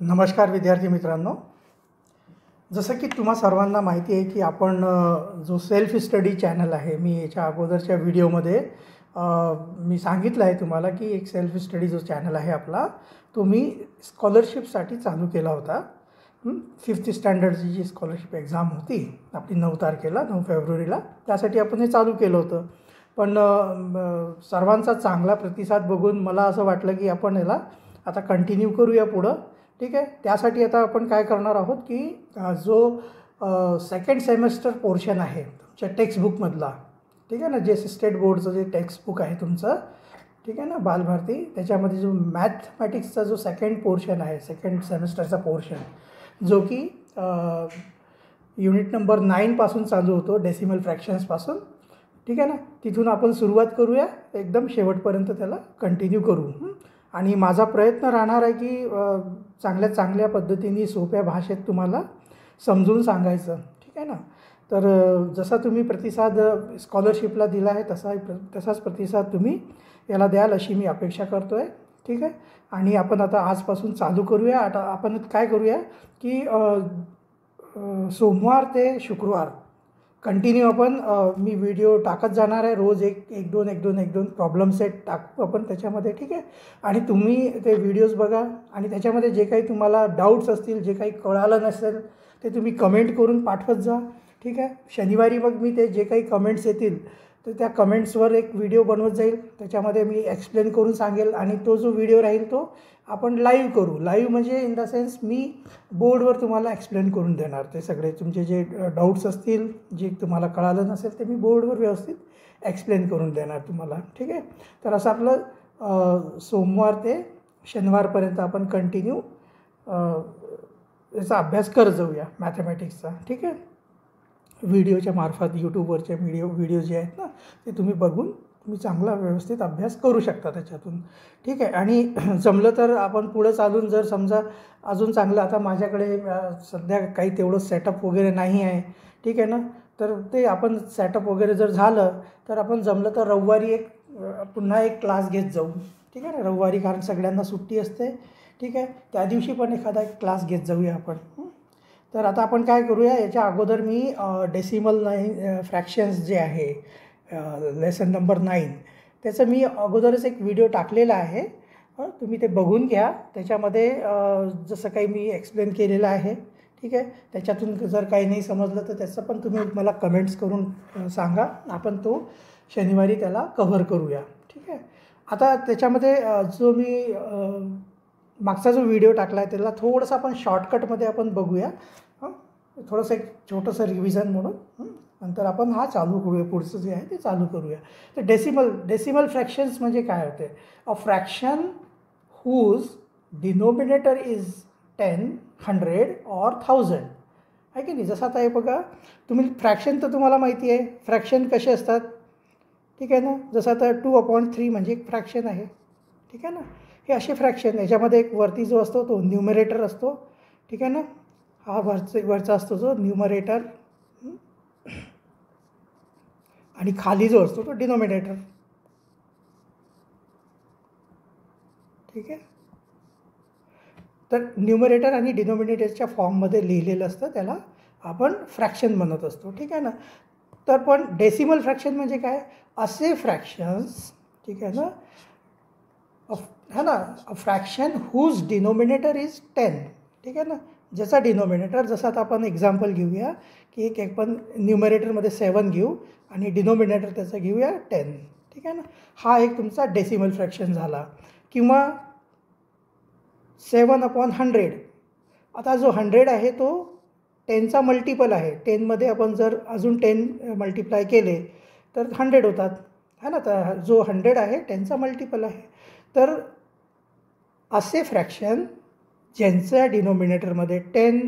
नमस्कार विद्यार्थी मित्रांनो, जसं की तुम्हा सर्वांना माहिती आहे की आपण जो सेल्फ स्टडी चॅनल आहे, मी याच्या अगोदरच्या व्हिडिओमध्ये मी सांगितलं आहे तुम्हाला की एक सेल्फ स्टडी जो चॅनल आहे आपला, तो मी स्कॉलरशिपसाठी चालू केला होता। 5th स्टँडर्डची जी स्कॉलरशिप एक्झाम होती आपली 9 तारखेला 9 फेब्रुवारीला, त्यासाठी आपण हे चालू केलं होतं। पण सर्वांचा चांगला प्रतिसाद बघून मला असं वाटलं की आपण याला आता कंटिन्यू करूया पुढं। ठीक आहे, त्यासाठी आता आपण काय करणार आहोत की जो सेकंड सेमेस्टर पोर्शन आहे तुमच्या टेक्स्टबुकमधला, ठीक आहे ना, जे स्टेट बोर्डचं जे टेक्स्टबुक आहे तुमचं, ठीक आहे ना, बालभारती, त्याच्यामध्ये जो मॅथमॅटिक्सचा जो सेकंड पोर्शन आहे, सेकंड सेमेस्टरचा पोर्शन, जो की युनिट नंबर 9 पासून चालू होतो, डेसिमल फ्रॅक्शन्सपासून। ठीक आहे ना, तिथून आपण सुरुवात करूया, एकदम शेवटपर्यंत त्याला कंटिन्यू करू। आणि माझा प्रयत्न राहणार आहे की चांगल्या पद्धतीने सोप्या भाषेत तुम्हाला समजून सांगायचं। ठीक आहे ना, तर जसा तुम्ही प्रतिसाद स्कॉलरशिपला दिला आहे तसाच प्रतिसाद तुम्ही याला द्याल अशी मी अपेक्षा करतो आहे। ठीक आहे, आणि आपण आता आजपासून चालू करूया। आता आपण काय करूया की सोमवार ते शुक्रवार कंटिन्यू आपण मी व्हिडिओ टाकत जाणार आहे, रोज एक दोन प्रॉब्लेम सेट टाकू आपण त्याच्यामध्ये। ठीक आहे, आणि तुम्ही ते व्हिडिओज बघा आणि त्याच्यामध्ये जे काही तुम्हाला डाऊट्स असतील, जे काही कळालं नसेल ते तुम्ही कमेंट करून पाठवत जा। ठीक आहे, शनिवारी मग मी ते जे काही कमेंट्स येतील तर त्या कमेंट्सवर एक व्हिडिओ बनवत जाईल, त्याच्यामध्ये मी एक्सप्लेन करून सांगेल। आणि तो जो व्हिडिओ राहील तो आपण लाईव्ह करू। लाईव्ह म्हणजे इन द सेन्स मी बोर्डवर तुम्हाला एक्सप्लेन करून देणार, ते सगळे तुमचे जे डाऊट्स असतील, जे तुम्हाला कळालं नसेल ते मी बोर्डवर व्यवस्थित एक्सप्लेन करून देणार तुम्हाला। ठीक आहे, तर असं आपलं सोमवार ते शनिवारपर्यंत आपण कंटिन्यू याचा अभ्यास करत जाऊया मॅथमॅटिक्सचा। ठीक आहे, व्हिडिओच्या मार्फत यूट्यूबवरचे व्हिडिओ जे आहेत ना, ते तुम्ही बघून तुम्ही चांगला व्यवस्थित अभ्यास करू शकता त्याच्यातून। ठीक आहे, आणि जमलं तर आपण पुढं चालून जर समजा अजून चांगलं, आता माझ्याकडे सध्या काही तेवढं सेटअप वगैरे नाही आहे, ठीक आहे ना, तर ते आपण सेटअप वगैरे जर झालं तर आपण जमलं तर रविवारी पुन्हा एक क्लास घेत जाऊ। ठीक आहे ना, रविवारी, कारण सगळ्यांना सुट्टी असते। ठीक आहे, त्या दिवशी पण एखादा एक क्लास घेत जाऊया आपण। तर आता आपण काय करूया, याच्या अगोदर मी डेसिमल फ्रॅक्शन्स जे आहे लेसन नंबर 9, त्याचं मी अगोदरच एक व्हिडिओ टाकलेला आहे, तुम्ही ते बघून घ्या। त्याच्यामध्ये जसं काही मी एक्सप्लेन केलेलं आहे। ठीक आहे, त्याच्यातून जर काही नाही समजलं तर त्याचं पण तुम्ही मला कमेंट्स करून सांगा, आपण तो शनिवारी त्याला कव्हर करूया। ठीक आहे, आता त्याच्यामध्ये जो मी मागचा जो व्हिडिओ टाकला आहे त्याला थोडंसं आपण शॉर्टकटमध्ये आपण बघूया, थोडंसं एक छोटंसं रिव्हिजन म्हणून, नंतर आपण चालू करूया, पुढचं जे आहे ते चालू करूया। तर डेसिमल फ्रॅक्शन्स म्हणजे काय होते? A fraction whose denominator is 10, 100 और 1000 आहे की नाही। जसं आता हे बघा, तुम्ही फ्रॅक्शन तर तुम्हाला माहिती आहे, फ्रॅक्शन कसे असतात, ठीक आहे ना। जसं आता 2/3 म्हणजे एक फ्रॅक्शन आहे, ठीक आहे ना। हे असे फ्रॅक्शन, याच्यामध्ये एक वरती जो असतो तो न्यूमरेटर असतो, ठीक आहे ना, हा वरचा असतो जो न्यूमरेटर, आणि खाली जो असतो तो डिनोमिनेटर। ठीक आहे, तर न्यूमरेटर आणि डिनोमिनेटरच्या फॉर्ममध्ये लिहिलेलं असतं, त्याला आपण फ्रॅक्शन म्हणत असतो। ठीक आहे ना, तर पण डेसिमल फ्रॅक्शन म्हणजे काय? असे फ्रॅक्शन्स, ठीक आहे ना, है ना, a fraction whose denominator is 10, ठीक आहे ना, ज्याचा डिनोमिनेटर, जसं आता आपण एक्झाम्पल घेऊया की एक पण न्यूमरेटरमध्ये 7 घेऊ आणि डिनोमिनेटर त्याचा घेऊया 10, ठीक आहे ना, हा एक तुमचा डेसिमल फ्रॅक्शन झाला। किंवा 7/100, आता जो 100 आहे तो 10चा मल्टिपल आहे, 10मध्ये आपण जर अजून 10 मल्टिप्लाय केले तर 100 होतात, है ना, तर जो 100 आहे 10चा मल्टिपल आहे। तर असे फ्रॅक्शन ज्यांच्या डिनोमिनेटरमध्ये 10,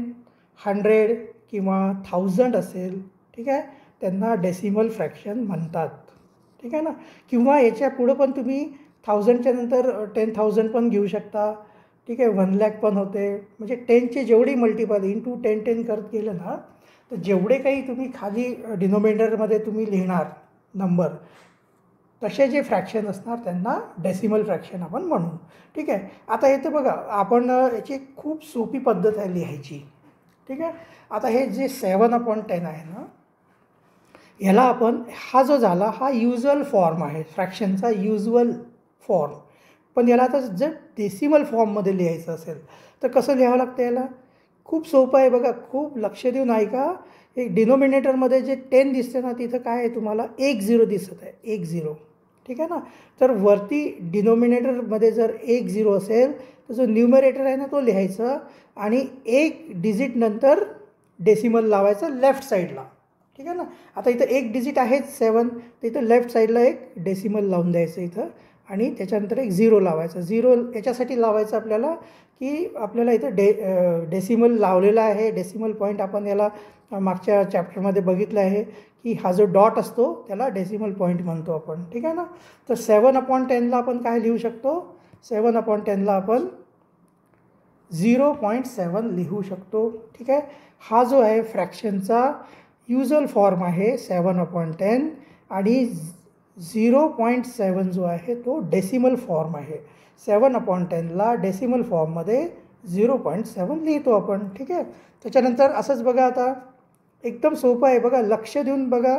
100 किंवा 1000 असेल, ठीक आहे, त्यांना डेसिमल फ्रॅक्शन म्हणतात। ठीक आहे ना, किंवा याच्या पुढं पण तुम्ही 1000च्या नंतर 10,000 पण घेऊ शकता, ठीक आहे, 1,00,000 पण होते। म्हणजे 10चे जेवढी मल्टिपल इंटू 10 करत गेलं ना, तर जेवढे काही तुम्ही खाली डिनोमिनेटरमध्ये तुम्ही लिहिणार नंबर, तसे जे फ्रॅक्शन असणार त्यांना डेसिमल फ्रॅक्शन आपण म्हणू. ठीक आहे. आता हे तर बघा आपण याची खूप सोपी पद्धत आहे लिहायची. ठीक आहे. आता हे जे 7/10 आहे ना, ह्याला आपण हा जो झाला हा युजल फॉर्म आहे फ्रॅक्शनचा, युजल फॉर्म. पण याला आता जर डेसिमल फॉर्ममध्ये लिहायचं असेल तर कसं लिहावं लागतं याला? खूप सोपं आहे बघा, खूप लक्ष देऊन ऐका. एक डिनोमिनेटरमध्ये जे 10 दिसते ना, तिथं काय आहे तुम्हाला 1 0 दिसत आहे, 1 0. ठीक आहे ना. तर वरती डिनोमिनेटरमध्ये जर 1 0 असेल तर जो न्यूमरेटर आहे ना तो लिहायचं आणि एक डिजिट नंतर डेसिमल लावायचं लेफ्ट साईडला. ठीक आहे ना. आता इथं एक डिजिट आहेच 7, तर इथं लेफ्ट साईडला एक डेसिमल लावून द्यायचं इथं आणि त्याच्यानंतर एक 0 लावायचं. 0 याच्यासाठी लावायचं आपल्याला की आपल्याला इथं डेसिमल लावलेला आहे. डेसिमल पॉईंट आपण याला मागच्या चॅप्टरमध्ये बघितलं आहे की हा जो डॉट असतो त्याला डेसिमल पॉईंट म्हणतो आपण. ठीक आहे ना. तर 7/10ला आपण काय लिहू शकतो? 7/10ला आपण 0.7 लिहू शकतो. ठीक आहे. हा जो आहे फ्रॅक्शनचा युजल फॉर्म आहे 7/10 आणि 0.7 जो आहे तो डेसिमल फॉर्म आहे. 7/10ला डेसिमल फॉर्ममध्ये 0.7 लिहितो आपण. ठीक आहे. त्याच्यानंतर असंच बघा, आता एकदम सोपं आहे बघा, लक्ष देऊन बघा,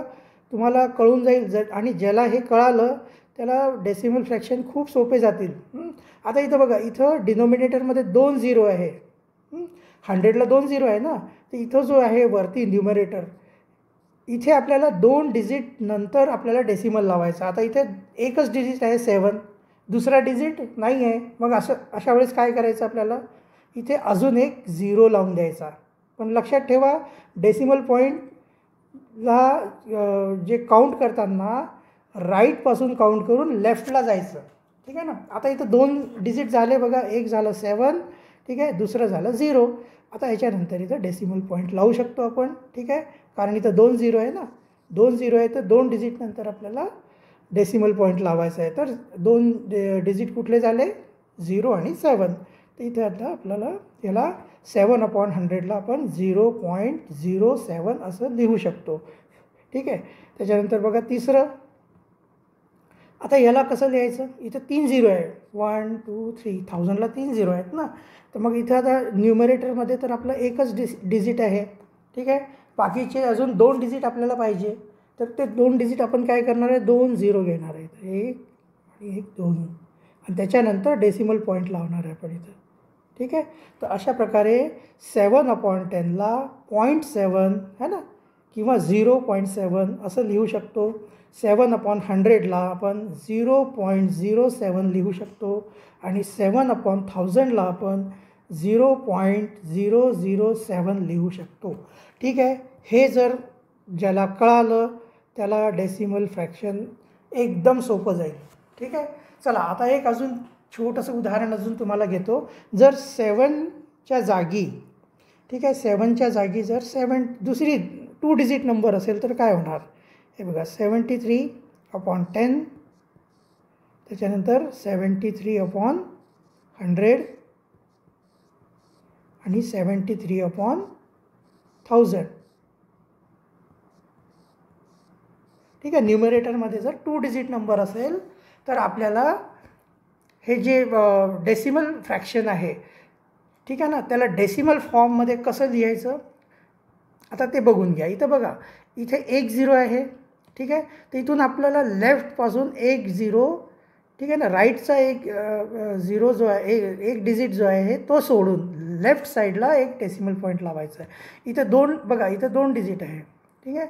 तुम्हाला कळून जाईल. आणि ज्याला हे कळालं त्याला डेसिमल फ्रॅक्शन खूप सोपे जातील. आता इथं बघा, इथं डिनोमिनेटरमध्ये 2 0 आहे. 100ला 2 0 आहे ना, तर इथं जो आहे वरती न्यूमरेटर, इथे आपल्याला 2 डिजिट नंतर आपल्याला डेसिमल लावायचं. आता इथे एकच डिजिट आहे 7, दुसरा डिजिट नाही आहे. मग अशा वेळेस काय करायचं आपल्याला? इथे अजून एक 0 लावून द्यायचा. पण लक्षात ठेवा, डेसिमल पॉईंटला जे काउंट करताना राईटपासून काउंट करून लेफ्टला जायचं. ठीक आहे ना. आता इथं 2 डिजिट झाले बघा, एक झालं 7, ठीक आहे, दुसरं झालं 0. आता ह्याच्यानंतर इथं डेसिमल पॉईंट लावू शकतो आपण. ठीक आहे. कारण इथं 2 0 आहे ना, 2 0 आहे तर 2 डिजिट नंतर आपल्याला डेसिमल पॉईंट लावायचा आहे. तर 2 डिजिट कुठले झाले? 0 आणि 7. तर इथे आता आपल्याला याला 7/100ला आपण 0.07 असं लिहू शकतो. ठीक आहे. त्याच्यानंतर बघा तिसरं, आता याला कसं लिहायचं? इथं 3 0 आहे, 1 2 3, 1000ला 3 0 आहेत ना. तर मग इथं आता न्यूमरेटरमध्ये तर आपलं एकच डिजिट आहे. ठीक आहे. बाकीचे अजून 2 डिजिट आपल्याला पाहिजे. तर ते 2 डिजिट आपण काय करणार आहे? 2 0 घेणार आहे, 1 आणि 1 2, आणि त्याच्यानंतर डेसिमल पॉईंट लावणार आहे आपण इथं. ठीक आहे. तर अशा प्रकारे 7/10ला 0.7 है ना, किंवा 0.7 असं लिहू शकतो. 7/100ला आपण 0.07 लिहू शकतो आणि 7/1000ला आपण 0.007 लिहू शकतो. ठीक आहे. हे जर ज्याला कळालं त्याला डेसिमल फ्रॅक्शन एकदम सोपं जाईल. ठीक आहे. चला आता एक अजून छोटंसं उदाहरण अजून तुम्हाला घेतो. जर 7च्या जागी, ठीक आहे, 7च्या जागी जर 7 दुसरी 2 डिजिट नंबर असेल तर काय होणार? हे बघा, 73/10, त्याच्यानंतर 73/100 आणि 73/1000. ठीक आहे. न्यूमरेटरमध्ये जर 2 डिजिट नंबर असेल तर आपल्याला हे जे डेसिमल फ्रॅक्शन आहे, ठीक आहे ना, त्याला डेसिमल फॉर्ममध्ये कसं लिहायचं आता ते बघून घ्या. इथं बघा, इथे 1 0 आहे. ठीक आहे. तर इथून आपल्याला लेफ्टपासून 1 0, ठीक आहे ना, राईटचा एक 0 जो आहे, एक डिजिट जो आहे तो सोडून लेफ्ट साईडला एक डेसिमल पॉईंट लावायचा आहे. इथं 2 बघा, इथं 2 डिजिट आहे. ठीक आहे.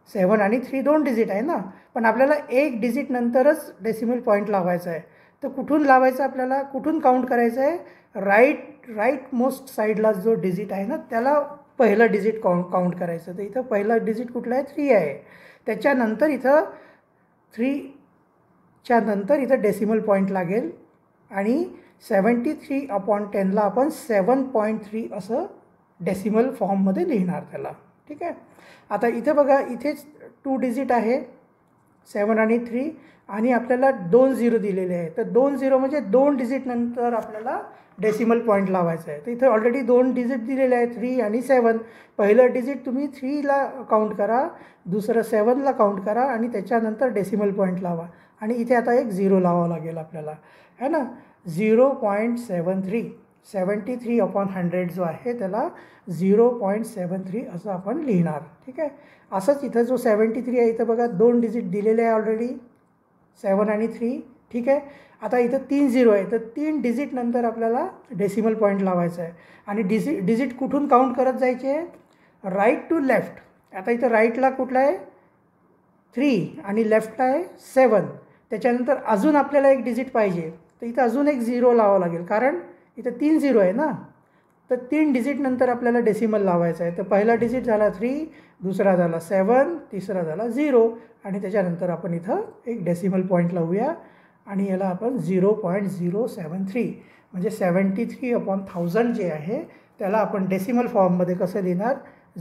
7 आणि 3 2 डिजिट आहे ना, पण आपल्याला एक डिजिट नंतरच डेसिमल पॉईंट लावायचा आहे. तर कुठून लावायचं आपल्याला? कुठून काउंट करायचं आहे? राईट मोस्ट साईडला जो डिजिट आहे ना त्याला पहिलं डिजिट काउंट करायचं. तर इथं पहिला डिजिट कुठला आहे? 3 आहे. त्याच्यानंतर इथं 3च्या नंतर इथं डेसिमल पॉईंट लागेल आणि 73/10ला आपण 7.3 असं डेसिमल फॉर्ममध्ये लिहिणार त्याला. ठीक आहे. आता इथे बघा, इथेच 2 डिजिट आहे. 7 आणि 3 आणि आपल्याला 2 झिरो दिलेले आहे. तर 2 झिरो म्हणजे 2 डिजिट नंतर आपल्याला डेसिमल पॉईंट लावायचा आहे. तर इथं ऑलरेडी 2 डिजिट दिलेले आहे 3 आणि 7. पहिलं डिजिट तुम्ही 3ला काउंट करा, दुसरं 7ला काउंट करा आणि त्याच्यानंतर डेसिमल पॉईंट लावा. आणि इथे आता एक झिरो लावावं लागेल आपल्याला, है ना. 0.73 73/100 जो आहे त्याला 0.73 असं आपण लिहिणार. ठीक आहे. असंच इथं जो 73 आहे इथं बघा 2 डिजिट दिलेले आहे ऑलरेडी 7 आणि 3. ठीक आहे. आता इथं 3 झिरो आहे, तर 3 डिजिट नंतर आपल्याला डेसिमल पॉईंट लावायचा आहे. आणि डिजिट कुठून काउंट करत जायचे, राईट टू लेफ्ट. आता इथं राईटला कुठला आहे 3 आणि लेफ्टला आहे 7. त्याच्यानंतर अजून आपल्याला एक डिजिट पाहिजे, तर इथं अजून एक झिरो लावावं लागेल, कारण इथं 3 झिरो आहे ना. तर 3 डिजिट नंतर आपल्याला डेसिमल लावायचं आहे. तर पहिला डिजिट झाला 3, दुसरा झाला 7, तिसरा झाला 0 आणि त्याच्यानंतर आपण इथं एक डेसिमल पॉईंट लावूया आणि याला आपण 0.073 म्हणजे 73/1000 जे आहे त्याला आपण डेसिमल फॉर्ममध्ये कसं लिहिणार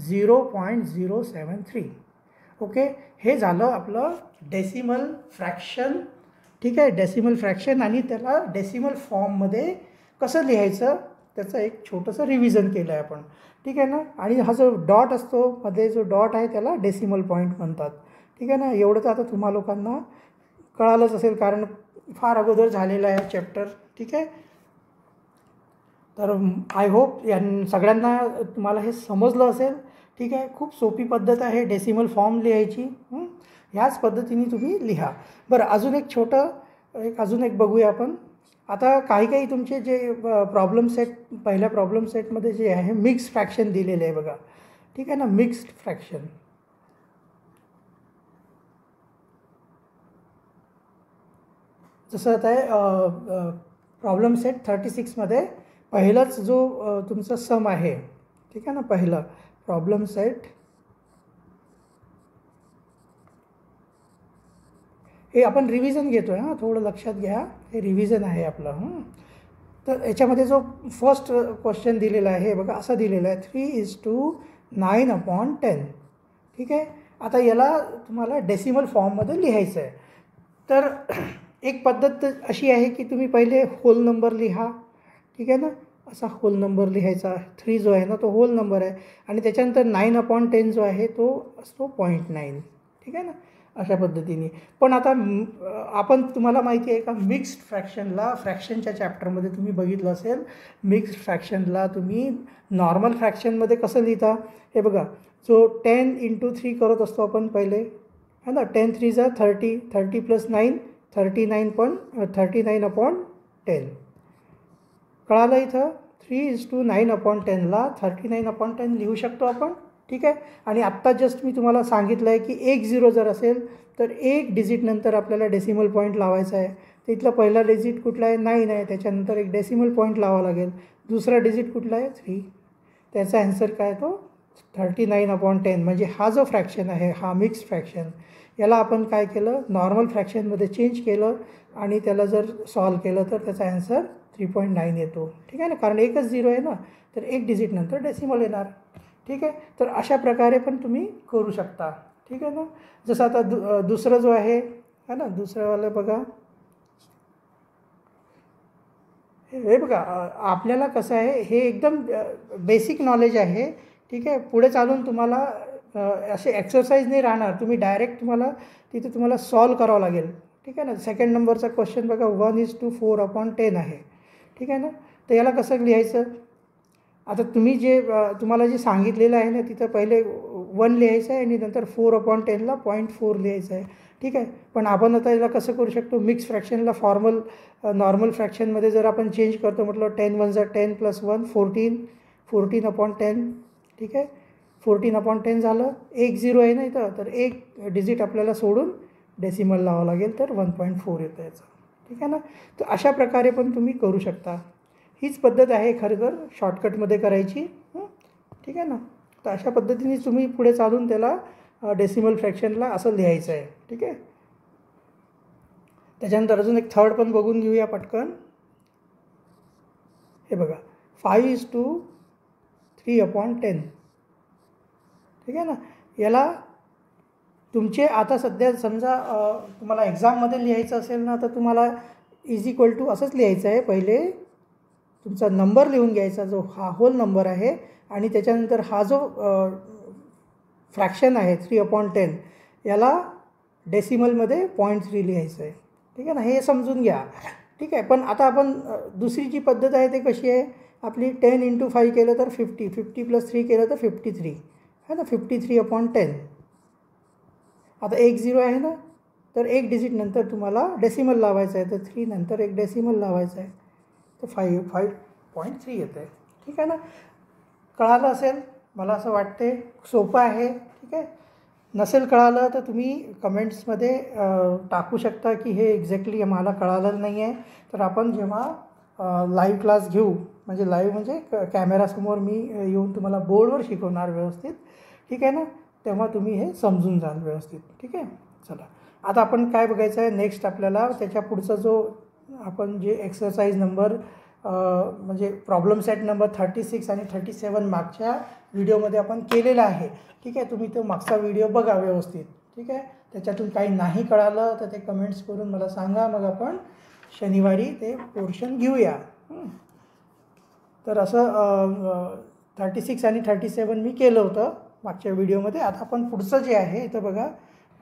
0.073. ओके. हे झालं आपलं डेसिमल फ्रॅक्शन. ठीक आहे. डेसिमल फ्रॅक्शन आणि त्याला डेसिमल फॉर्ममध्ये कसं लिहायचं त्याचं एक छोटंसं रिव्हिजन केलं आहे आपण. ठीक आहे ना. आणि हा जो डॉट असतो मध्ये जो डॉट आहे त्याला डेसिमल पॉईंट म्हणतात. ठीक आहे ना. एवढं तर आता तुम्हा लोकांना कळालंच असेल, कारण फार अगोदर झालेलं आहे चॅप्टर. ठीक आहे. तर आय होप सगळ्यांना तुम्हाला हे समजलं असेल. ठीक आहे. खूप सोपी पद्धत आहे डेसिमल फॉर्म लिहायची. ह्याच पद्धतीने तुम्ही लिहा. बरं, अजून एक बघूया आपण. आता काही तुमचे जे प्रॉब्लेम सेट पहिल्या प्रॉब्लेम सेटमध्ये जे आहे मिक्स्ड फ्रॅक्शन दिलेले आहे बघा. ठीक आहे ना. मिक्स्ड फ्रॅक्शन जसं आता आहे प्रॉब्लेम सेट 36मध्ये पहिलाच जो तुमचा सम आहे. ठीक आहे ना. पहिला प्रॉब्लेम सेट हे आपण रिव्हिजन घेतो आहे. थोडं लक्षात घ्या, हे रिव्हिजन आहे आपलं. तर याच्यामध्ये जो फर्स्ट क्वेश्चन दिलेला आहे बघा असा दिलेला आहे 3:9/10. ठीक आहे. आता याला तुम्हाला डेसिमल फॉर्ममध्ये लिहायचं आहे. तर एक पद्धत अशी आहे की तुम्ही पहिले होल नंबर लिहा. ठीक आहे ना. असा होल नंबर लिहायचा. 3 जो आहे ना तो होल नंबर आहे आणि त्याच्यानंतर 9/10 जो आहे तो असतो 0.9. ठीक आहे ना. अशा पद्धतीने. पण आता आपण तुम्हाला माहिती आहे का मिक्स्ड फ्रॅक्शनच्या चॅप्टरमध्ये तुम्ही बघितलं असेल, मिक्स्ड फ्रॅक्शनला तुम्ही नॉर्मल फ्रॅक्शनमध्ये कसं लिहिता हे बघा. जो 10 × 3 करत असतो आपण पहिले, है ना. 10 3 30, 30 + 9 39/10. कळालं. इथं 3:9/10ला 39/10 लिहू शकतो आपण. ठीक आहे. आणि आत्ता जस्ट मी तुम्हाला सांगितलं आहे की 1 झिरो जर असेल तर एक डिजिट नंतर आपल्याला डेसिमल पॉईंट लावायचा आहे. तर इथला पहिला डिजिट कुठला आहे 9 आहे, त्याच्यानंतर एक डेसिमल पॉईंट लावावा लागेल. दुसरा डिजिट कुठला आहे 3. त्याचा ॲन्सर काय तो 39/10. म्हणजे हा जो फ्रॅक्शन आहे हा मिक्स्ड फ्रॅक्शन, याला आपण काय केलं नॉर्मल फ्रॅक्शनमध्ये चेंज केलं आणि त्याला जर सॉल्व केलं तर त्याचा ॲन्सर 3.9 येतो. ठीक आहे ना. कारण एकच झिरो आहे ना, तर एक डिजिट नंतर डेसिमल येणार. ठीक आहे. तर अशा प्रकारे पण तुम्ही करू शकता. ठीक आहे ना. जसं आता दुसरं जो आहे ना, दुसरंवालं बघा. हे बघा आपल्याला कसं आहे हे एकदम बेसिक नॉलेज आहे. ठीक आहे. पुढे चालून तुम्हाला असे एक्सरसाइज नाही राहणार. तुम्ही डायरेक्ट तुम्हाला सॉल्व करावं लागेल. ठीक आहे ना. सेकंड नंबरचा क्वेश्चन बघा 1:4/10 आहे. ठीक आहे ना. तर याला कसं लिहायचं. आता तुम्हाला जे सांगितलेलं आहे ना तिथं पहिले 1 लिहायचं आहे आणि नंतर 4/10ला 0.4 लिहायचं आहे. ठीक आहे. पण आपण आता याला कसं करू शकतो मिक्स फ्रॅक्शनला नॉर्मल फ्रॅक्शनमध्ये जर आपण चेंज करतो म्हटलं 10 1 10 + 1 14/10. ठीक आहे. 14/10 झालं. 1 झिरो आहे ना इथं, तर एक डिजिट आपल्याला सोडून डेसिमल लावावं लागेल, तर 1.4 येतं याचं. ठीक आहे ना. तर अशा प्रकारे पण तुम्ही करू शकता. हीच पद्धत आहे खरं तर शॉर्टकटमध्ये करायची. ठीक आहे ना. तर अशा पद्धतीने तुम्ही पुढे चालून त्याला डेसिमल फ्रॅक्शनला असं लिहायचं आहे. ठीक आहे. त्याच्यानंतर अजून एक थर्ड पण बघून घेऊया पटकन. हे बघा 5:3/10. ठीक आहे ना. याला तुमचे आता सध्या समजा तुम्हाला एक्झाममध्ये लिहायचं असेल ना, तर तुम्हाला इज इक्वल टू असंच लिहायचं आहे. पहिले तुमचा नंबर लिहून घ्यायचा, जो हा होल नंबर आहे, आणि त्याच्यानंतर हा जो फ्रॅक्शन आहे 3/10 याला डेसिमलमध्ये 0.3 लिहायचं आहे. ठीक आहे ना, हे समजून घ्या. ठीक आहे. पण आता आपण दुसरी जी पद्धत आहे ते कशी आहे आपली, 10 × 5 केलं तर 50, 50 + 3 केलं तर 53 आहे ना, 53/10. आता 1 0 आहे ना, तर एक डिजिट नंतर तुम्हाला डेसिमल लावायचं आहे, तर 3 नंतर एक डेसिमल लावायचं आहे, तर 5.3 येतं आहे. ठीक आहे ना, कळालं असेल मला असं वाटते, सोपं आहे. ठीक आहे. नसेल कळालं तर तुम्ही कमेंट्समध्ये टाकू शकता की हे एक्झॅक्टली मला कळालं नाही आहे. तर आपण जेव्हा लाईव्ह क्लास घेऊ, म्हणजे लाईव्ह म्हणजे कॅमेरासमोर मी येऊन तुम्हाला बोर्डवर शिकवणार व्यवस्थित. ठीक आहे ना, तेव्हा तुम्ही हे समजून जाल व्यवस्थित. ठीक आहे. चला, आता आपण काय बघायचं आहे नेक्स्ट, आपल्याला त्याच्या पुढचा जो आपण जे एक्सरसाइज नंबर म्हणजे प्रॉब्लेम सेट नंबर 36 आणि 37 मागच्या व्हिडिओमध्ये आपण केलेला आहे. ठीक आहे. तुम्ही तो मागचा व्हिडिओ बघा व्यवस्थित. ठीक आहे. त्याच्यातून काही नाही कळालं तर ते कमेंट्स करून मला सांगा, मग आपण शनिवारी ते पोर्शन घेऊया. तर असं 36 आणि 37 मी केलं होतं मागच्या व्हिडिओमध्ये. आता आपण पुढचं जे आहे इथं बघा,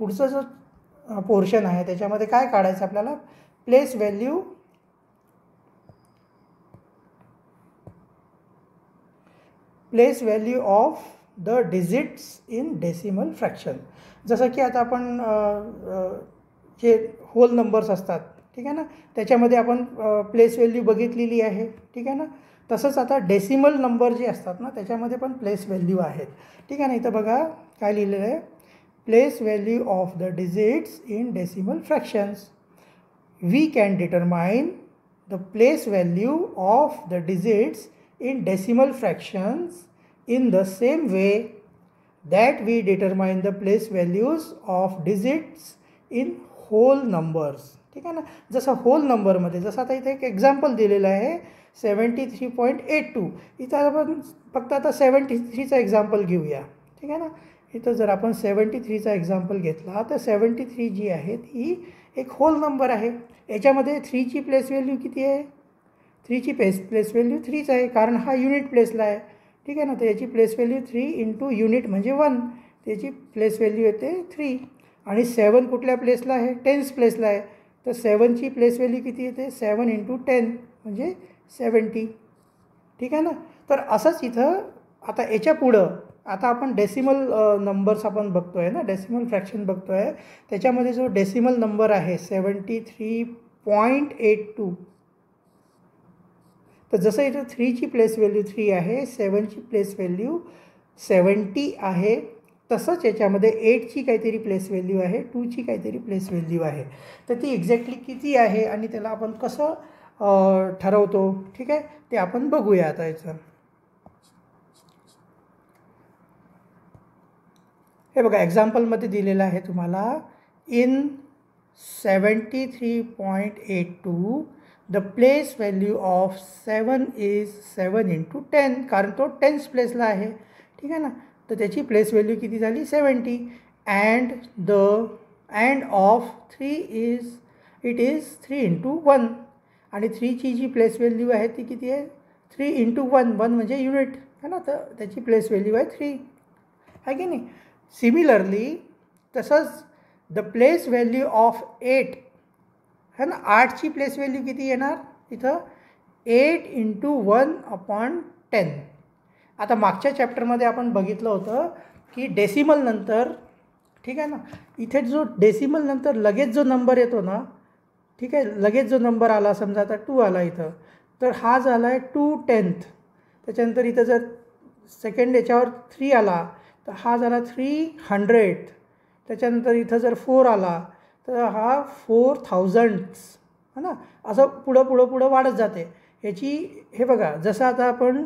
पुढचं जो पोर्शन आहे त्याच्यामध्ये काय काढायचं आपल्याला, place value of the digits in decimal fraction. जसं की आता आपण जे होल नंबर्स असतात, ठीक आहे ना, त्याच्यामध्ये आपण प्लेस व्हॅल्यू बघितलेली आहे. ठीक आहे ना, तसंच आता डेसिमल नंबर जे असतात ना त्याच्यामध्ये पण प्लेस व्हॅल्यू आहेत. ठीक आहे ना, इथं बघा काय लिहिलेलं आहे, place value of the digits in decimal fractions. We can determine the place value of the digits in decimal fractions in the same way that we determine the place values of digits in whole numbers. ठीक आहे ना, जसं hole नंबरमध्ये, जसं आता इथे एक example दिलेलं आहे 73.82. इथं आपण फक्त आता 73चा एक्झाम्पल घेऊया. ठीक आहे ना, इथं जर आपण 73चा एक्झाम्पल घेतला तर 73 जी आहे ती एक होल नंबर आहे. याच्यामध्ये 3ची प्लेस व्हॅल्यू किती आहे, 3ची प्लेस व्हॅल्यू 3च आहे, कारण हा युनिट प्लेसला आहे. ठीक आहे ना, तर याची प्लेस व्हॅल्यू 3 × युनिट म्हणजे 1, त्याची प्लेस व्हॅल्यू येते 3. आणि 7 कुठल्या प्लेसला आहे, 10th प्लेसला आहे, तर 7ची प्लेस व्हॅल्यू किती येते, 7 × 10 म्हणजे 70. ठीक आहे ना, तर असंच इथं आता याच्या पुढं आता आपण डेसिमल नंबर्स आपण बघतो आहे ना, डेसिमल फ्रॅक्शन बघतो आहे. त्याच्यामध्ये जो डेसिमल नंबर आहे 73.82, तर जसं इथं 3ची प्लेस व्हॅल्यू 3 आहे, 7ची प्लेस व्हॅल्यू 70 आहे, तसंच याच्यामध्ये 8ची काहीतरी प्लेस व्हॅल्यू आहे, 2ची काहीतरी प्लेस व्हॅल्यू आहे. तर ती एक्झॅक्टली किती आहे आणि त्याला आपण कसं ठरवतो, ठीक आहे, ते आपण बघूया आता. याचं हे बघा एक्झाम्पलमध्ये दिलेलं आहे तुम्हाला, in 73.82 the place value of 7 is 7 × 10, कारण तो 10th प्लेसला आहे. ठीक आहे ना, तर त्याची प्लेस व्हॅल्यू किती झाली 70. अँड ऑफ 3 इज 3 × 1, आणि 3ची जी प्लेस व्हॅल्यू आहे ती किती आहे, 3 × 1, 1 म्हणजे युनिट है ना, तर त्याची प्लेस व्हॅल्यू आहे 3, आहे की नाही. सिमिलरली तसंच द प्लेस व्हॅल्यू ऑफ 8 है ना, 8ची प्लेस व्हॅल्यू किती येणार इथं, 8 × 1/10. आता मागच्या चॅप्टरमध्ये आपण बघितलं होतं की डेसिमल नंतर, ठीक आहे ना, इथे जो डेसिमल नंतर लगेच जो नंबर येतो ना, ठीक आहे, लगेच जो नंबर आला, समजा आता 2 आला इथं, तर हा झाला आहे 2/10. त्याच्यानंतर इथं जर सेकंड याच्यावर 3 आला तर हा झाला 300. त्याच्यानंतर इथं जर 4 आला तर हा 4000 है ना, असं पुढं वाढत जाते ह्याची. हे बघा जसं आता आपण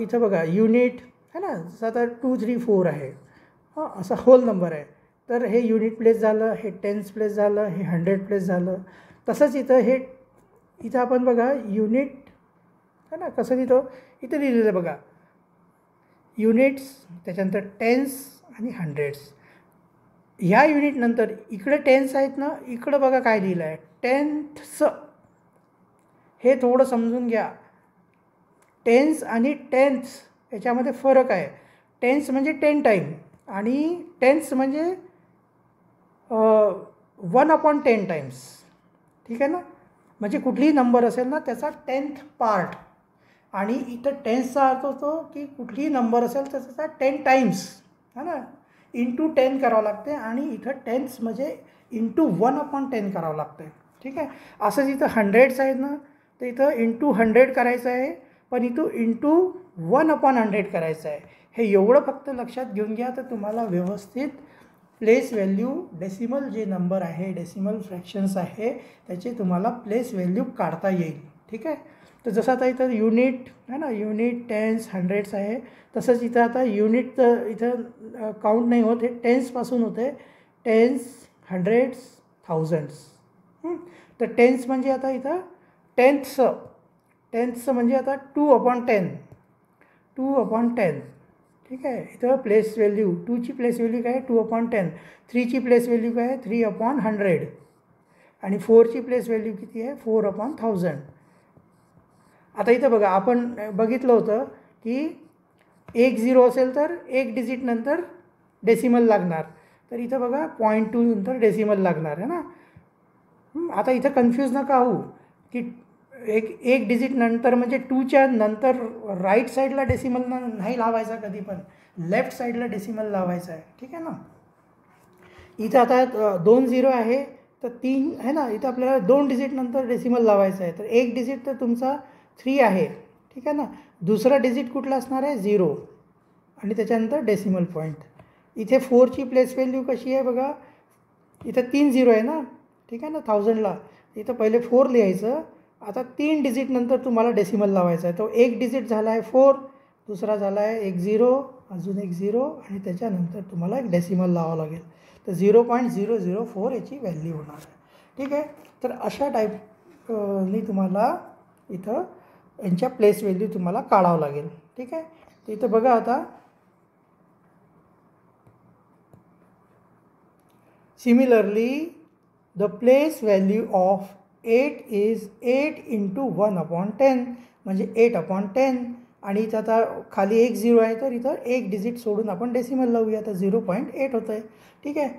इथं बघा युनिट है ना, जसं आता 2 3 4 आहे, हां, असं होल नंबर आहे, तर हे युनिट प्लेस झालं, हे 10th प्लेस झालं, हे 100 प्लेस झालं. तसंच इथं आपण बघा युनिट है ना, कसं इथं लिहिलेलं बघा, युनिट्स, त्याच्यानंतर 10s आणि 100s. ह्या युनिटनंतर इकडे टेन्स आहेत ना, इकडं बघा काय लिहिलं आहे, टेन्थ्स. हे थोडं समजून घ्या. टेन्स आणि टेन्थ्स याच्यामध्ये फरक आहे. टेन्स म्हणजे 10 टाईम आणि टेन्स म्हणजे 1/10 टाईम्स. ठीक आहे ना. म्हणजे कुठलीही नंबर असेल ना त्याचा 10th पार्ट. आणि इथं टेन्सचा अर्थ होतो की कुठलीही नंबर असेल तर त्याचा 10 टाईम्स है ना, इंटू 10 करावं लागते. आणि इथं टेन्स म्हणजे इंटू 1/10 करावं लागते. ठीक आहे. असंच इथं 100s आहेत ना, तर इथं इंटू 100 करायचं आहे, पण इथं इंटू 1/100 करायचं आहे. हे एवढं फक्त लक्षात घेऊन घ्या तर तुम्हाला व्यवस्थित प्लेस व्हॅल्यू, डेसिमल जे नंबर आहे, डेसिमल फ्रॅक्शन्स आहे त्याचे तुम्हाला प्लेस व्हॅल्यू काढता येईल. ठीक आहे. तर जसं आता इथं युनिट है ना, युनिट, टेन्स, 100s आहे, तसंच इथं आता युनिट तर इथं काउंट नाही होत, हे टेन्सपासून होते. Tense, 100s, 1000s. तर टेन्स म्हणजे आता इथं टेन्थचं म्हणजे आता 2/10. 2/10. ठीक आहे. इथं प्लेस व्हॅल्यू 2ची प्लेस व्हॅल्यू काय आहे, 2/10. 3ची प्लेस व्हॅल्यू काय आहे, 3/100. आणि 4ची प्लेस व्हॅल्यू किती आहे, 4/1000. आता इथं बघा आपण बघितलं होतं की 1 0 असेल तर 1 डिजिट नंतर डेसिमल लागणार. तर इथं बघा 0.2 नंतर डेसिमल लागणार आहे ना. आता इथं कन्फ्यूज नका होऊ की एक डिजिट नंतर म्हणजे 2च्या नंतर राईट साईडला डेसिमल नाही लावायचा, कधी पण लेफ्ट साईडला डेसिमल लावायचा आहे. ठीक आहे ना. इथं आता 2 0 आहे तर 3 आहे ना, इथं आपल्याला 2 डिजिट नंतर डेसिमल लावायचं आहे. तर 1 डिजिट तर तुमचा 3 आहे. ठीक आहे ना. दुसरा डिजिट कुठला असणार आहे, 0 आणि त्याच्यानंतर डेसिमल पॉईंट. इथे 4ची प्लेस व्हॅल्यू कशी आहे बघा, इथं 3 0 आहे ना. ठीक आहे ना, 1000ला इथं पहिले 4 लिहायचं. आता 3 डिजिट नंतर तुम्हाला डेसिमल लावायचा आहे. तो 1 डिजिट झाला आहे 4, दुसरा झाला आहे 1 0, अजून 1 0 आणि त्याच्यानंतर तुम्हाला एक डेसिमल लावावं लागेल. तर 0.004 याची व्हॅल्यू होणार आहे. ठीक आहे. तर अशा टाईपनी तुम्हाला इथं यांच्या प्लेस व्हॅल्यू तुम्हाला काढावं लागेल. ठीक आहे. तर इथं बघा आता similarly the place value of 8 is 8 × 1/10 म्हणजे 8/10. आणि इथं आता खाली 1 0 आहे तर इथं 1 डिजिट सोडून आपण डेसिमल लावूया, तर 0.8 होतं आहे. ठीक आहे.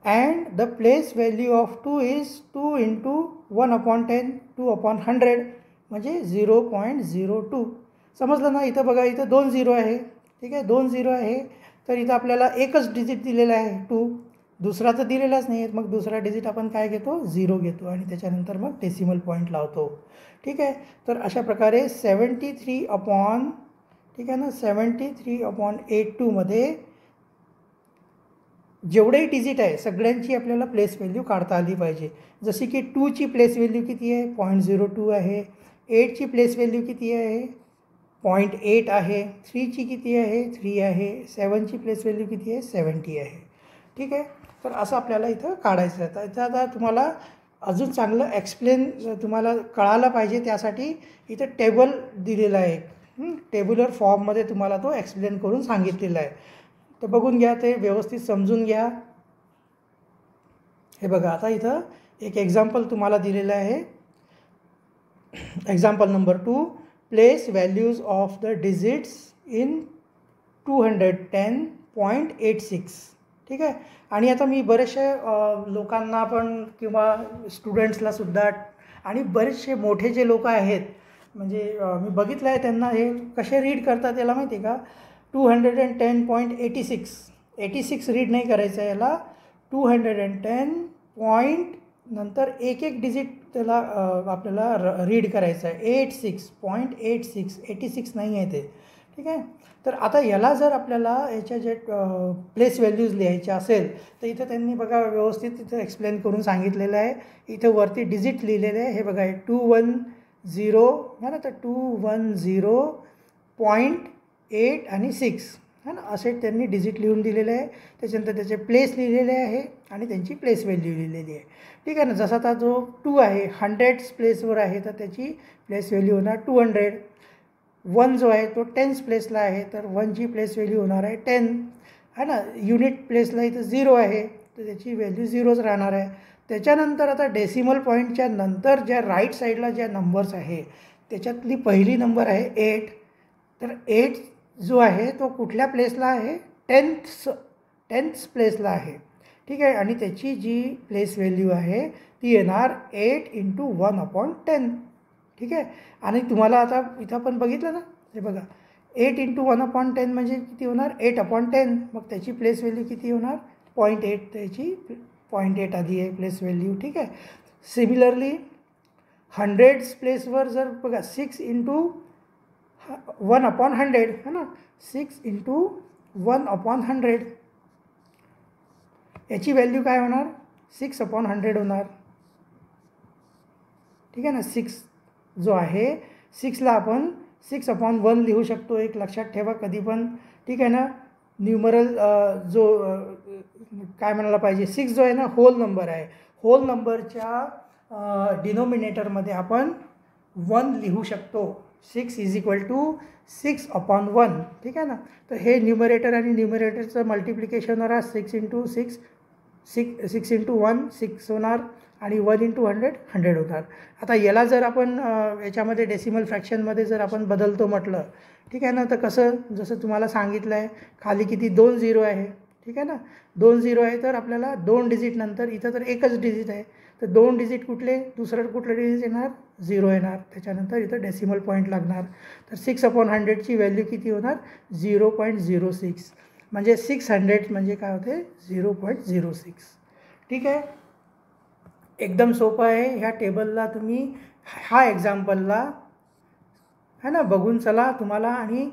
And the place value of 2 is 2 × 1/10, 2/100 म्हणजे 0.02. समजलं ना. इथं बघा इथं 2 0 आहे. ठीक आहे. 2 0 आहे तर इथं आपल्याला एकच डिजिट दिलेला आहे 2, दुसरा तर दिलेलाच नाही आहे. मग दुसरा डिजिट आपण काय घेतो, 0 घेतो आणि त्याच्यानंतर मग डेसिमल पॉईंट लावतो. ठीक आहे. तर अशा प्रकारे 73 ठीक आहे ना, 73/82 मध्ये जेवढेही डिजिट आहे सगळ्यांची आपल्याला प्लेस व्हॅल्यू काढता आली पाहिजे. जशी की 2ची प्लेस व्हॅल्यू किती आहे, 0.02 आहे. 8ची प्लेस व्हॅल्यू किती आहे, 0.8 आहे. 3ची किती आहे, 3 आहे. 7ची प्लेस व्हॅल्यू किती आहे, 70 आहे. ठीक आहे. तर असं आपल्याला इथं काढायचं आहे. तर इथं आता तुम्हाला अजून चांगलं एक्सप्लेन तुम्हाला कळालं पाहिजे, त्यासाठी इथं टेबल दिलेला आहे. टेब्युलर फॉर्ममध्ये तुम्हाला तो एक्सप्लेन करून सांगितलेला आहे. तर बघून घ्या, ते व्यवस्थित समजून घ्या. हे बघा आता इथं एक एक्झाम्पल तुम्हाला दिलेलं आहे. Example number 2, place values of the digits in 210.86. ठीक आहे. आणि आता मी बरेचसे लोकांना पण किंवा स्टुडंट्सलासुद्धा आणि बरेचसे मोठे जे लोक आहेत म्हणजे मी बघितलं आहे त्यांना हे कसे रीड करतात याला माहिती आहे का, 210.86 रीड नाही करायचं आहे याला. 210 पॉईंट नंतर एक डिजिट त्याला आपल्याला रीड करायचं आहे. 86.86, 86 नाही आहे ते. ठीक आहे. तर आता याला जर आपल्याला याच्या जे प्लेस व्हॅल्यूज लिहायच्या असेल तर इथं त्यांनी बघा व्यवस्थित तिथं एक्सप्लेन करून सांगितलेलं आहे. इथं वरती डिजिट लिहिलेले आहे. हे बघा 210 है ना, तर 210.8 आणि 6 है ना, असे त्यांनी डिजिट लिहून दिलेले आहे. त्याच्यानंतर त्याचे प्लेस लिहिलेले आहे आणि त्यांची प्लेस व्हॅल्यू लिहिलेली आहे. ठीक आहे ना. जसा आता जो 2 आहे 100 प्लेसवर आहे तर त्याची प्लेस व्हॅल्यू होणार 200. 1 जो आहे तो 10th प्लेसला आहे तर 1ची प्लेस व्हॅल्यू होणार आहे 10 है ना. युनिट प्लेसला इथं 0 आहे तर त्याची व्हॅल्यू 0च राहणार आहे. त्याच्यानंतर आता डेसिमल पॉईंटच्या नंतर ज्या राईट साईडला ज्या नंबर्स आहे त्याच्यातली पहिली नंबर आहे 8. तर 8 जो आहे तो कुठल्या प्लेसला आहे, 10th प्लेसला आहे. ठीक आहे. आणि त्याची जी प्लेस व्हॅल्यू आहे ती येणार 8 × 1/10. ठीक आहे. आणि तुम्हाला आता इथं पण बघितलं ना, हे बघा 8 × 1/10 म्हणजे किती होणार, 8/10. मग त्याची प्लेस व्हॅल्यू किती होणार, 0.8. त्याची 0.8 आधी आहे प्लेस व्हॅल्यू. ठीक आहे. सिमिलरली 100 प्लेसवर जर बघा 6 × 1/100 है ना, 6 × 1/100 याची व्हॅल्यू काय होणार, 6/100 होणार. ठीक आहे ना. 6 जो आहे 6ला आपण 6/1 लिहू शकतो, एक लक्षात ठेवा कधी पण. ठीक आहे ना. न्यूमरल जो काय म्हणायला पाहिजे, 6 जो आहे ना होल नंबर आहे. होल नंबरच्या डिनोमिनेटरमध्ये आपण 1 लिहू शकतो. 6 = 6/1. ठीक आहे ना. तर हे न्यूमरेटर आणि न्यूमरेटरचं मल्टिप्लिकेशन होणार 6 × 6 × 1 6 होणार आणि 1 × 100 100 होणार. आता याला जर आपण याच्यामध्ये डेसिमल फ्रॅक्शनमध्ये जर आपण बदलतो म्हटलं, ठीक आहे ना, तर कसं, जसं तुम्हाला सांगितलं आहे खाली किती 2 0 आहे. ठीक आहे ना. 2 0 आहे तर आपल्याला 2 डिजिट नंतर, इथं तर एकच डिजिट आहे तर 2 डिजिट कुठले, दुसरं कुठलं डिजिट येणार, 0 येणार. त्याच्यानंतर इथं डेसिमल पॉईंट लागणार. तर 6/100ची व्हॅल्यू किती होणार, 0.06. म्हणजे 600 म्हणजे काय होते, 0.06. ठीक आहे. एकदम सोपं आहे. ह्या टेबलला तुम्ही हा एक्झाम्पलला है ना बघून चला तुम्हाला, आणि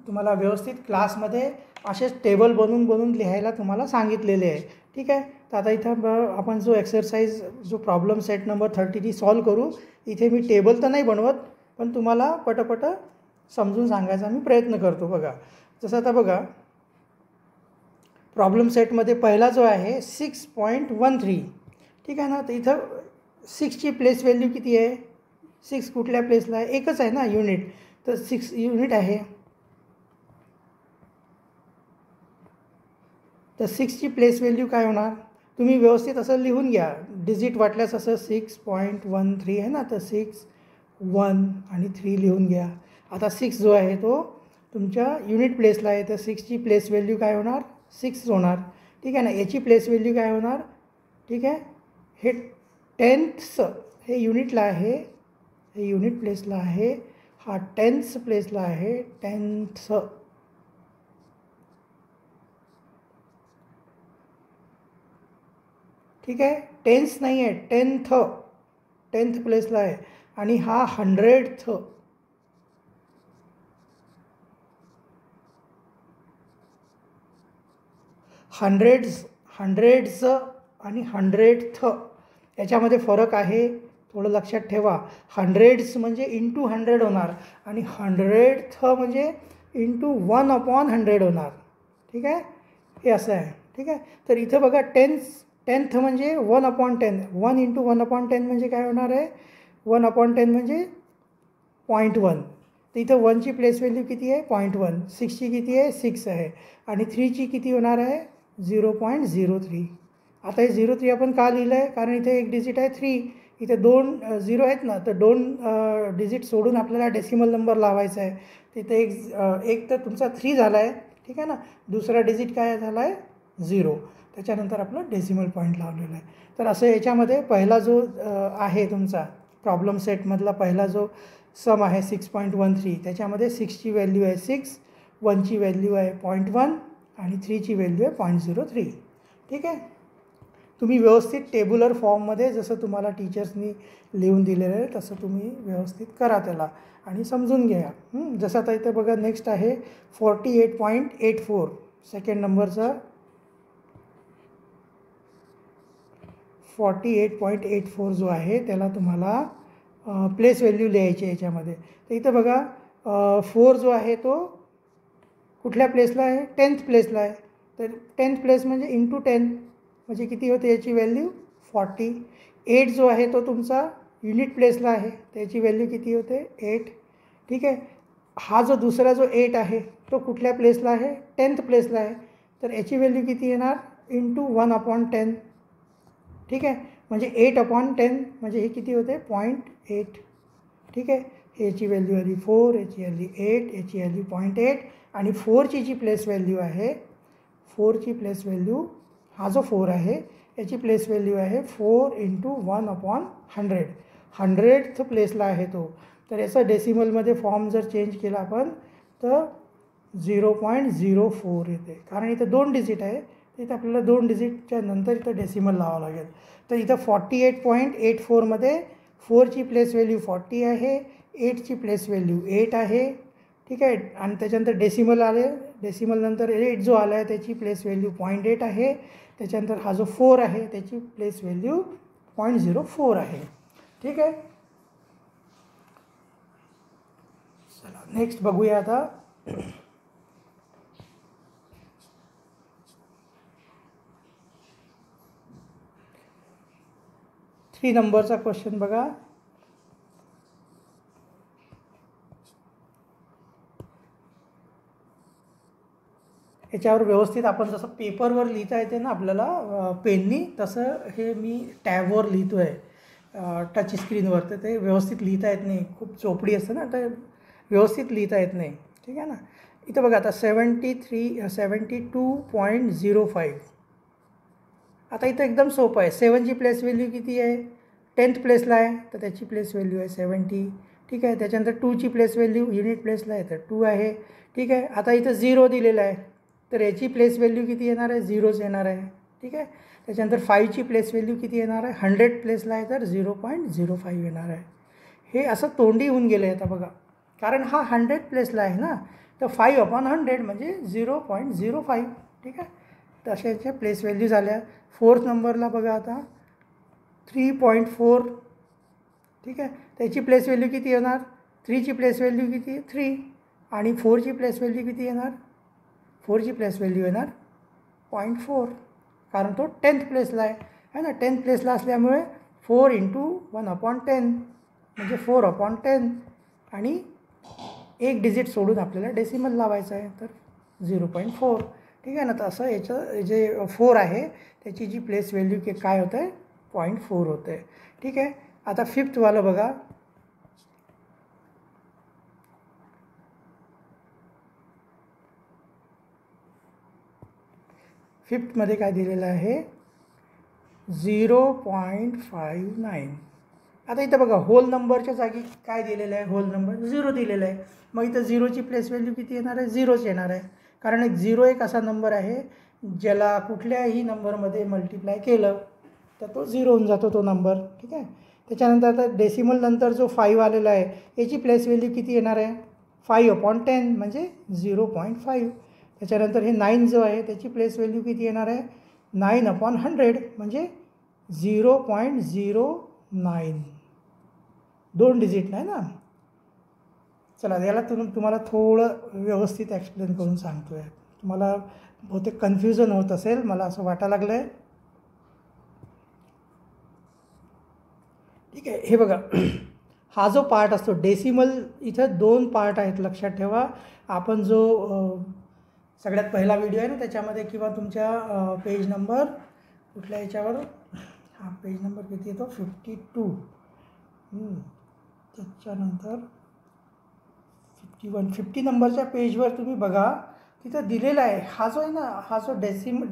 तुम्हाला व्यवस्थित क्लासमध्ये असेच टेबल बनवून लिहायला तुम्हाला सांगितलेले आहे. ठीक आहे. तर आता इथं आपण जो एक्सरसाइज जो प्रॉब्लेम सेट नंबर 33 सॉल्व करू. इथे मी टेबल तर नाही बनवत, पण तुम्हाला पटपट समजून सांगायचा मी प्रयत्न करतो. बघा, जसं आता बघा प्रॉब्लेम सेटमध्ये पहिला जो आहे 6.13. ठीक आहे ना. तर इथं 6ची प्लेस व्हॅल्यू किती आहे, 6 कुठल्या प्लेसला आहे, एकच आहे ना युनिट, तर 6 युनिट आहे. तर 6ची प्लेस व्हॅल्यू काय होणार, तुम्ही व्यवस्थित असं लिहून घ्या, डिजिट वाटल्यास असं 6.13 आहे ना, तर 6 1 आणि 3 लिहून घ्या. आता 6 जो आहे तो तुमच्या युनिट प्लेसला आहे, तर 6ची प्लेस व्हॅल्यू काय होणार, 6 होणार. ठीक आहे ना. याची प्लेस व्हॅल्यू काय होणार. ठीक आहे. हे 10th हे युनिटला आहे, हे युनिट प्लेसला आहे, हा 10th प्लेसला आहे, 10th. ठीक आहे. 10th नाही आहे, 10th प्लेसला आहे. आणि हा 100th. हंड्रेड्स आणि 100th याच्यामध्ये फरक आहे, थोडं लक्षात ठेवा. 100s म्हणजे × 100 होणार आणि 100th म्हणजे × 1/100 होणार. ठीक आहे. हे असं आहे. ठीक आहे. तर इथं बघा 10th म्हणजे 1/10. 1 × 1/10 म्हणजे काय होणार आहे, 1/10 म्हणजे 0.1. तर इथं 1ची प्लेस व्हॅल्यू किती आहे, 0.1. 6ची किती आहे, 6 आहे. आणि 3ची किती होणार आहे, 0.03. आता हे 0.3 आपण का लिहिलं आहे, कारण इथे एक डिजिट आहे 3, इथे 2 0 आहेत ना, तर 2 डिजिट सोडून आपल्याला डेसिमल नंबर लावायचा आहे. तिथे एक तर तुमचा 3 झाला आहे. ठीक आहे ना. दुसरा डिजिट काय झाला आहे, 0. त्याच्यानंतर आपलं डेसिमल पॉईंट लावलेला आहे. तर असं याच्यामध्ये पहिला जो आहे तुमचा प्रॉब्लेम सेटमधला पहिला जो सम आहे 6.13, त्याच्यामध्ये 6ची व्हॅल्यू आहे 6, 1ची व्हॅल्यू आहे 0.1 आणि 3ची व्हॅल्यू आहे 0.03. ठीक आहे. तुम्ही व्यवस्थित टेब्युलर फॉर्ममध्ये जसं तुम्हाला टीचर्सनी लिहून दिलेलं आहे तसं तुम्ही व्यवस्थित करा त्याला आणि समजून घ्या. जसं आता इथे बघा नेक्स्ट आहे 48.84. सेकंड नंबरचा 48.84 जो आहे त्याला तुम्हाला प्लेस व्हॅल्यू लिहायची आहे याच्यामध्ये. तर इथं बघा 4 जो आहे तो कुठल्या प्लेसला आहे, 10th प्लेसला आहे. तर 10th प्लेस म्हणजे × 10 म्हणजे किती होते याची व्हॅल्यू, 40. 8 जो आहे तो तुमचा युनिट प्लेसला आहे, त्याची व्हॅल्यू किती होते, 8. ठीक आहे. हा जो दुसरा जो 8 आहे तो कुठल्या प्लेसला आहे, 10th प्लेसला आहे. तर याची व्हॅल्यू किती येणार, इंटू 1/10. ठीक आहे, म्हणजे 8/10 म्हणजे हे किती होते 0.8. ठीक आहे, याची व्हॅल्यू आली 4, याची आली 8, याची आली 0.8 आणि 4ची जी प्लेस व्हॅल्यू आहे, 4ची प्लेस व्हॅल्यू, हा जो 4 आहे याची प्लेस व्हॅल्यू आहे 4 इंटू 1/100. 100th प्लेसला आहे तो. तर याचा डेसिमलमध्ये फॉर्म जर चेंज केला आपण तर 0.04 येते. कारण इथं 2 डिजिट आहे, तर इथं आपल्याला 2 डिजिटच्या नंतर इथं डेसिमल लावावं लागेल. तर इथं 48.84मध्ये 4ची प्लेस व्हॅल्यू 40 आहे, 8ची प्लेस व्हॅल्यू 8 आहे. ठीक आहे, आणि त्याच्यानंतर डेसिमल आले, डेसिमलनंतर 8 जो आला आहे त्याची प्लेस व्हॅल्यू 0.8 आहे. त्याच्यानंतर हा जो 4 आहे त्याची प्लेस व्हॅल्यू 0.04 आहे. ठीक आहे, चला नेक्स्ट बघूया आता. 3 नंबरचा क्वेश्चन बघा. याच्यावर व्यवस्थित आपण जसं पेपरवर लिहिता येते ना आपल्याला पेननी, तसं हे मी टॅबवर लिहितो आहे टच स्क्रीनवर. तर ते व्यवस्थित लिहिता येत नाही, खूप चोपडी असतं ना, तर व्यवस्थित लिहिता येत नाही. ठीक आहे ना. इथं बघा आता 72.05. आता इथं एकदम सोपं आहे. 7ची प्लेस व्हॅल्यू किती आहे, 10th प्लेसला आहे, तर त्याची प्लेस व्हॅल्यू आहे 70. ठीक आहे, त्याच्यानंतर 2ची प्लेस व्हॅल्यू युनिट प्लेसला आहे तर 2 आहे. ठीक आहे, आता इथं 0 दिलेलं आहे, तर याची प्लेस व्हॅल्यू किती येणार आहे, 0च येणार आहे. ठीक आहे, त्याच्यानंतर 5ची प्लेस व्हॅल्यू किती येणार आहे, 100 प्लेसला आहे तर 0.05 येणार आहे. हे असं तोंडी होऊन गेलं आहे आता बघा, कारण हा 100 प्लेसला आहे ना, तर 5/100 म्हणजे 0.05. ठीक आहे, तशाच्या प्लेस व्हॅल्यू झाल्या. 4th नंबरला बघा आता 3.4. ठीक आहे, त्याची प्लेस व्हॅल्यू किती येणार, 3ची प्लेस व्हॅल्यू किती 3 आणि 4ची प्लेस व्हॅल्यू किती येणार, 4ची प्लेस व्हॅल्यू येणार 0.4, कारण तो 10th प्लेसला आहे ना. 10th प्लेसला असल्यामुळे 4 इंटू 1/10 म्हणजे 4/10 आणि एक डिजिट सोडून आपल्याला डेसिमल लावायचं आहे, तर 0.4. ठीक आहे ना. तर असं याचं जे 4 आहे त्याची जी प्लेस व्हॅल्यू काय होतं आहे 0.4 होतं आहे. ठीक आहे, आता 5th वालं बघा. फिफ्थमध्ये काय दिलेलं आहे 0.59. आता इथं बघा होल नंबरच्या जागी काय दिलेलं आहे, होल नंबर 0 दिलेलं आहे. मग इथं 0ची प्लेस व्हॅल्यू किती येणार आहे, 0च येणार आहे. कारण 0 एक असा नंबर आहे ज्याला कुठल्याही नंबरमध्ये मल्टिप्लाय केलं तर तो 0 होऊन जातो तो नंबर. ठीक आहे, त्याच्यानंतर आता डेसिमल नंतर जो 5 आलेला आहे याची प्लेस व्हॅल्यू किती येणार आहे, 5/10 म्हणजे 0.5. त्याच्यानंतर हे 9 जो आहे त्याची प्लेस व्हॅल्यू किती येणार आहे, 9/100 म्हणजे 0.09. 2 डिजिट नाही ना. चला याला तुम्हाला थोडं व्यवस्थित एक्सप्लेन करून सांगतो आहे. तुम्हाला बहुतेक कन्फ्युजन होत असेल, मला असं वाटायला लागलं आहे. ठीक आहे, हे बघा हा जो पार्ट असतो डेसिमल, इथं 2 पार्ट आहेत लक्षात ठेवा. आपण जो सगळ्यात पहिला व्हिडिओ आहे ना त्याच्यामध्ये, किंवा तुमच्या पेज नंबर कुठल्या याच्यावर, हा पेज नंबर किती येतो 52, त्याच्यानंतर 50 नंबरच्या पेजवर तुम्ही बघा, तिथं दिलेला आहे हा जो आहे ना, हा जो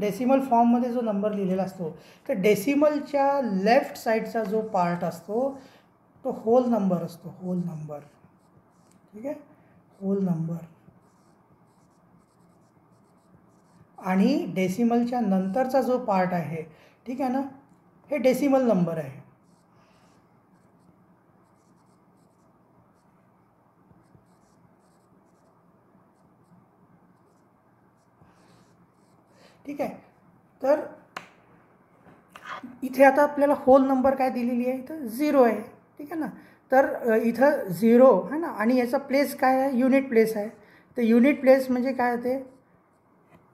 डेसिमल फॉर्ममध्ये जो नंबर लिहिलेला असतो, तर डेसिमलच्या लेफ्ट साईडचा जो पार्ट असतो तो होल नंबर असतो, होल नंबर. ठीक आहे, होल नंबर. आणि डेसिमलच्या नंतरचा जो पार्ट आहे, ठीक आहे ना, हे डेसिमल नंबर आहे. ठीक आहे, तर इथे आता आपल्याला होल नंबर काय दिलेली आहे, इथं 0 आहे. ठीक आहे ना, तर इथं 0 आहे ना, आणि याचा प्लेस काय आहे, युनिट प्लेस आहे. तर युनिट प्लेस म्हणजे काय होते,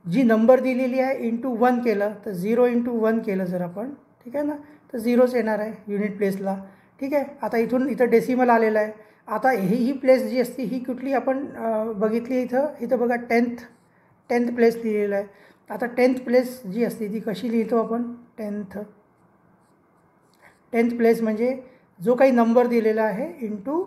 जी नंबर दिलेली आहे इंटू 1 केलं तर 0 इंटू 1 केलं जर आपण, ठीक आहे ना, तर 0च येणार आहे युनिट प्लेसला. ठीक आहे, आता इथं डेसिमल आलेलं आहे. आता ही प्लेस जी असते ही कुठली आपण बघितली, इथं बघा 10th प्लेस लिहिलेलं आहे. आता 10th प्लेस जी असते ती कशी लिहितो आपण? 10th प्लेस म्हणजे जो काही नंबर दिलेला आहे इंटू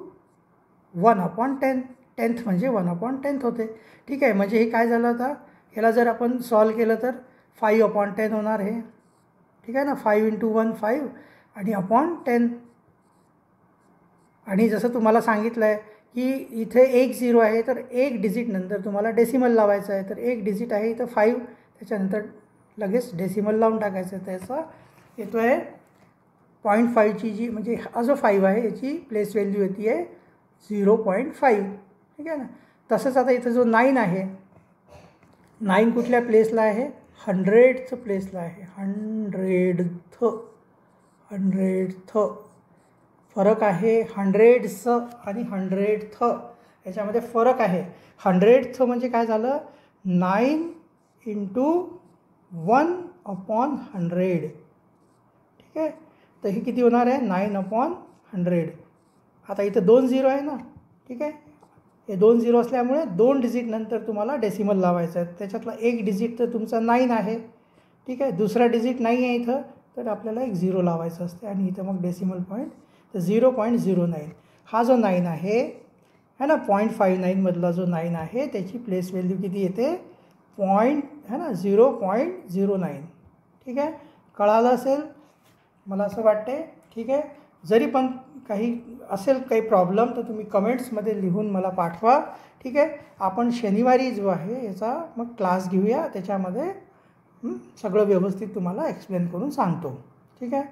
1/10. 10th म्हणजे 1/10 होते. ठीक आहे, म्हणजे हे काय झालं आता? ह्याला जर आपण सॉल्व केलं तर 5/10 होणार हे. ठीक आहे ना, 5 × 1 5 आणि अपॉन 10. आणि जसं तुम्हाला सांगितलं आहे की इथे 1 0 आहे, तर 1 डिजिट नंतर तुम्हाला डेसिमल लावायचं आहे. तर 1 डिजिट आहे इथं 5, त्याच्यानंतर लगेच डेसिमल लावून टाकायचं आहे. त्याचा येतो आहे 0.5ची जी म्हणजे हा जो 5 आहे याची प्लेस व्हॅल्यू येते आहे 0.5. ठीक आहे ना. तसंच आता इथं जो 9 आहे, 9 कुठल्या प्लेसला आहे? 100th प्लेसला आहे. 100th फरक आहे. 100th आणि 100th याच्यामध्ये फरक आहे. 100th म्हणजे काय झालं? 9 × 1/100. ठीक आहे, तर हे किती होणार आहे? 9/100. आता इथं 2 0 आहे ना. ठीक आहे, हे 2 0 असल्यामुळे 2 डिजिट नंतर तुम्हाला डेसिमल लावायचं आहे. त्याच्यातला 1 डिजिट तर तुमचा 9 आहे. ठीक आहे, दुसरा डिजिट नाही आहे इथं, तर आपल्याला एक 0 लावायचं असते आणि इथं मग डेसिमल पॉईंट. तर 0.09 हा जो 9 आहे ना, 0.59मधला जो 9 आहे त्याची प्लेस व्हॅल्यू किती येते? है ना 0.09. ठीक आहे, कळालं असेल मला असं वाटते. ठीक आहे, जरी पण काही असेल काही प्रॉब्लेम तर तुम्ही कमेंट्समध्ये लिहून मला पाठवा. ठीक आहे, आपण शनिवारी जो आहे याचा मग क्लास घेऊया, त्याच्यामध्ये सगळं व्यवस्थित तुम्हाला एक्सप्लेन करून सांगतो. ठीक आहे,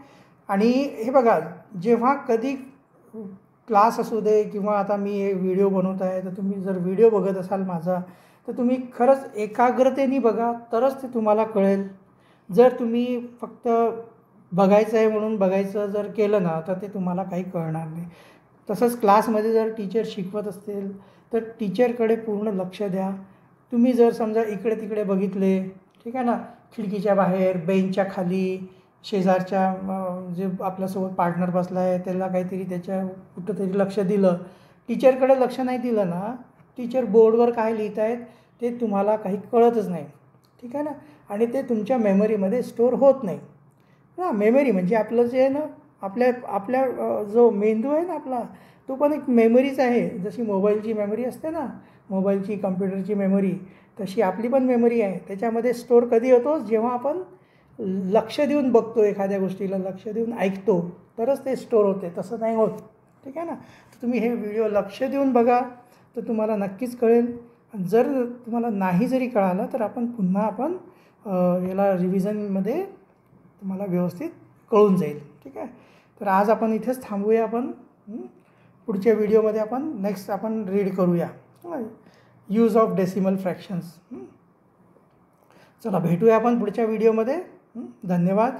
आणि हे बघा, जेव्हा कधी क्लास असू दे किंवा आता मी हे व्हिडिओ बनवत आहे, तर तुम्ही जर व्हिडिओ बघत असाल माझा, तर तुम्ही खरंच एकाग्रतेने बघा, तरच ते तुम्हाला कळेल. जर तुम्ही फक्त बघायचं आहे म्हणून बघायचं जर केलं ना, तर ते तुम्हाला काही कळणार नाही. तसंच क्लासमध्ये जर टीचर शिकवत असतील तर टीचरकडे पूर्ण लक्ष द्या. तुम्ही जर समजा इकडे तिकडे बघितले, ठीक आहे ना, खिडकीच्या बाहेर, बेंचच्या खाली, शेजारच्या जे आपल्यासोबत पार्टनर बसला आहे त्याला काहीतरी त्याच्या कुठंतरी लक्ष दिलं, टीचरकडे लक्ष नाही दिलं ना, टीचर बोर्डवर काय लिहित आहेत ते तुम्हाला काही कळतच नाही. ठीक आहे ना, आणि ते तुमच्या मेमरीमध्ये स्टोअर होत नाही ना. मेमरी म्हणजे आपलं जे आहे ना, आपल्या जो मेंदू आहे ना आपला, तो पण एक मेमरीच आहे. जशी मोबाईलची मेमरी असते ना, मोबाईलची कम्प्युटरची मेमरी, तशी आपली पण मेमरी आहे. त्याच्यामध्ये स्टोअर कधी होतो? जेव्हा आपण लक्ष देऊन बघतो एखाद्या गोष्टीला, लक्ष देऊन ऐकतो, तरच ते स्टोअर होते. तसं नाही होत. ठीक आहे ना, तर तुम्ही हे व्हिडिओ लक्ष देऊन बघा, तर तुम्हाला नक्कीच कळेल. जर तुम्हाला नाही जरी कळालं तर आपण पुन्हा याला रिव्हिजनमध्ये तुम्हाला व्यवस्थित कळून जाईल. ठीक आहे, तर आज आपण इथेच थांबूया. आपण पुढच्या व्हिडिओमध्ये आपण नेक्स्ट आपण रीड करूया यूज ऑफ डेसिमल फ्रॅक्शन्स. चला भेटूया आपण पुढच्या व्हिडिओमध्ये. धन्यवाद.